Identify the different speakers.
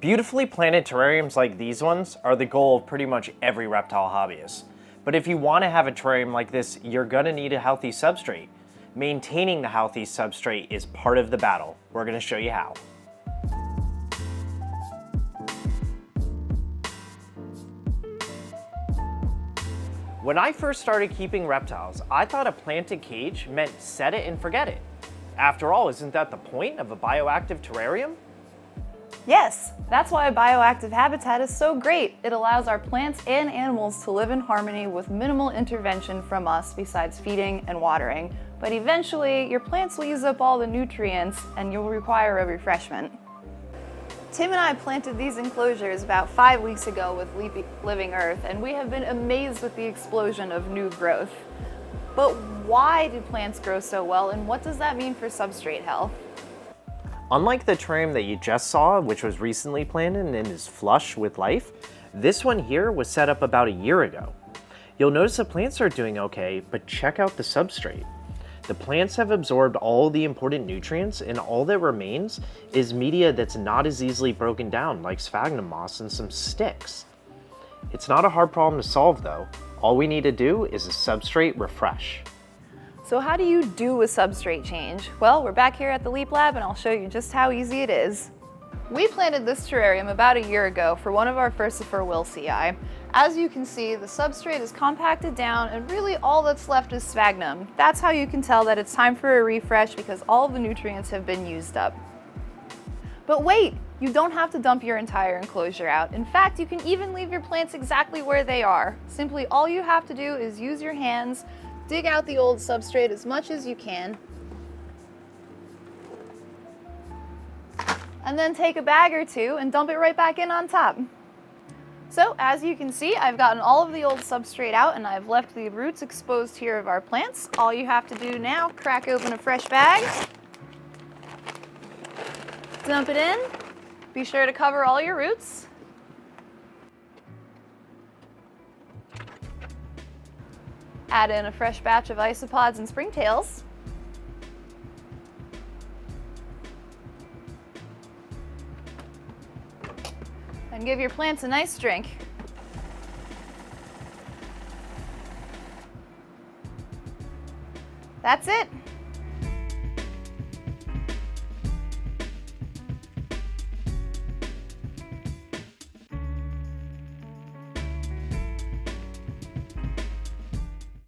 Speaker 1: Beautifully planted terrariums like these ones are the goal of pretty much every reptile hobbyist. But if you want to have a terrarium like this, you're going to need a healthy substrate. Maintaining the healthy substrate is part of the battle. We're going to show you how. When I first started keeping reptiles, I thought a planted cage meant set it and forget it. After all, isn't that the point of a bioactive terrarium?
Speaker 2: Yes, that's why a bioactive habitat is so great. It allows our plants and animals to live in harmony with minimal intervention from us besides feeding and watering. But eventually, your plants will use up all the nutrients and you'll require a refreshment. Tim and I planted these enclosures about 5 weeks ago with Living Earth, and we have been amazed with the explosion of new growth. But why do plants grow so well, and what does that mean for substrate health?
Speaker 1: Unlike the terrarium that you just saw, which was recently planted and is flush with life, this one here was set up about a year ago. You'll notice the plants are doing okay, but check out the substrate. The plants have absorbed all the important nutrients, and all that remains is media that's not as easily broken down, like sphagnum moss and some sticks. It's not a hard problem to solve though. All we need to do is a substrate refresh.
Speaker 2: So how do you do a substrate change? Well, we're back here at the Leap Lab and I'll show you just how easy it is. We planted this terrarium about a year ago for one of our Furcifer Wilsii. As you can see, the substrate is compacted down and really all that's left is sphagnum. That's how you can tell that it's time for a refresh because all of the nutrients have been used up. But wait, you don't have to dump your entire enclosure out. In fact, you can even leave your plants exactly where they are. Simply all you have to do is use your hands, dig out the old substrate as much as you can, and then take a bag or two and dump it right back in on top. So as you can see, I've gotten all of the old substrate out and I've left the roots exposed here of our plants. All you have to do now, crack open a fresh bag, dump it in, be sure to cover all your roots. Add in a fresh batch of isopods and springtails. And give your plants a nice drink. That's it.